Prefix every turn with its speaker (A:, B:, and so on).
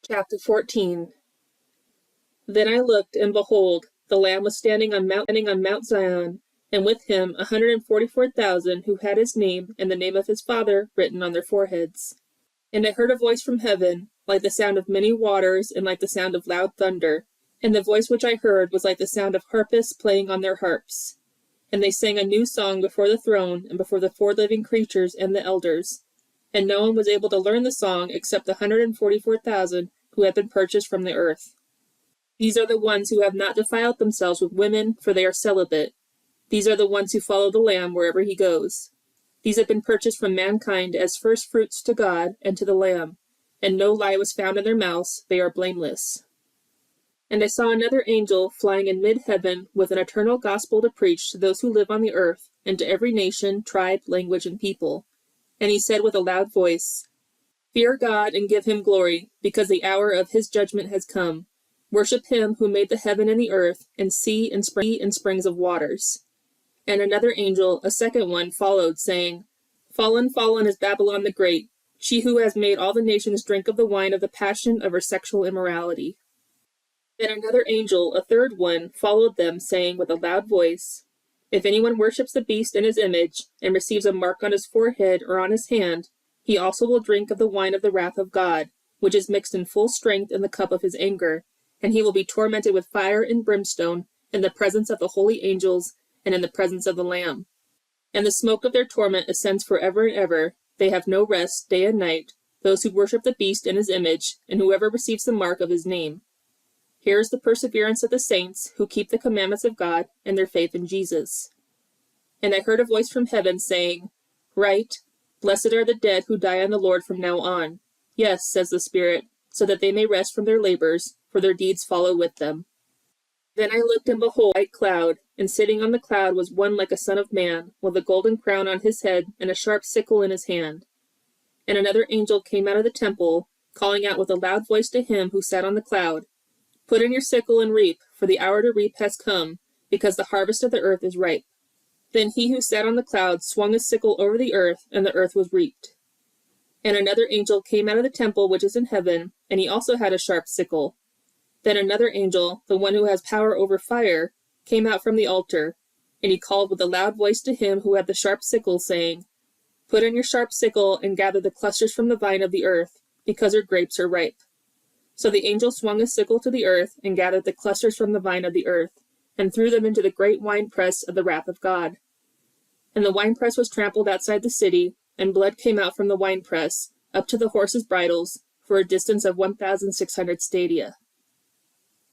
A: Chapter 14. Then I looked, and behold, the Lamb was standing on Mount Zion, and with him 144,000 who had his name and the name of his Father written on their foreheads. And I heard a voice from heaven, like the sound of many waters, and like the sound of loud thunder. And the voice which I heard was like the sound of harpists playing on their harps. And they sang a new song before the throne, and before the 4 living creatures and the elders. And no one was able to learn the song except the 144,000 who had been purchased from the earth. These are the ones who have not defiled themselves with women, for they are celibate. These are the ones who follow the Lamb wherever he goes. These have been purchased from mankind as first fruits to God and to the Lamb, and no lie was found in their mouths. They are blameless. And I saw another angel flying in mid-heaven with an eternal gospel to preach to those who live on the earth, and to every nation, tribe, language, and people. And he said with a loud voice, "Fear God and give him glory, because the hour of his judgment has come. Worship him who made the heaven and the earth, and sea and springs of waters." And another angel, a second one, followed, saying, "Fallen, fallen is Babylon the Great, she who has made all the nations drink of the wine of the passion of her sexual immorality." Then another angel, a third one, followed them, saying with a loud voice, "If anyone worships the beast and his image, and receives a mark on his forehead or on his hand, he also will drink of the wine of the wrath of God, which is mixed in full strength in the cup of his anger, and he will be tormented with fire and brimstone in the presence of the holy angels and in the presence of the Lamb. And the smoke of their torment ascends forever and ever. They have no rest day and night, those who worship the beast and his image, and whoever receives the mark of his name. Here is the perseverance of the saints who keep the commandments of God and their faith in Jesus." And I heard a voice from heaven saying, "Write, Blessed are the dead who die on the Lord from now on. Yes, says the Spirit, so that they may rest from their labors, for their deeds follow with them." Then I looked, and behold, a white cloud, and sitting on the cloud was one like a son of man, with a golden crown on his head and a sharp sickle in his hand. And another angel came out of the temple, calling out with a loud voice to him who sat on the cloud, "Put in your sickle and reap, for the hour to reap has come, because the harvest of the earth is ripe." Then he who sat on the cloud swung his sickle over the earth, and the earth was reaped. And another angel came out of the temple which is in heaven, and he also had a sharp sickle. Then another angel, the one who has power over fire, came out from the altar, and he called with a loud voice to him who had the sharp sickle, saying, "Put in your sharp sickle and gather the clusters from the vine of the earth, because her grapes are ripe." So the angel swung his sickle to the earth, and gathered the clusters from the vine of the earth, and threw them into the great winepress of the wrath of God. And the winepress was trampled outside the city, and blood came out from the winepress, up to the horses' bridles, for a distance of 1,600 stadia.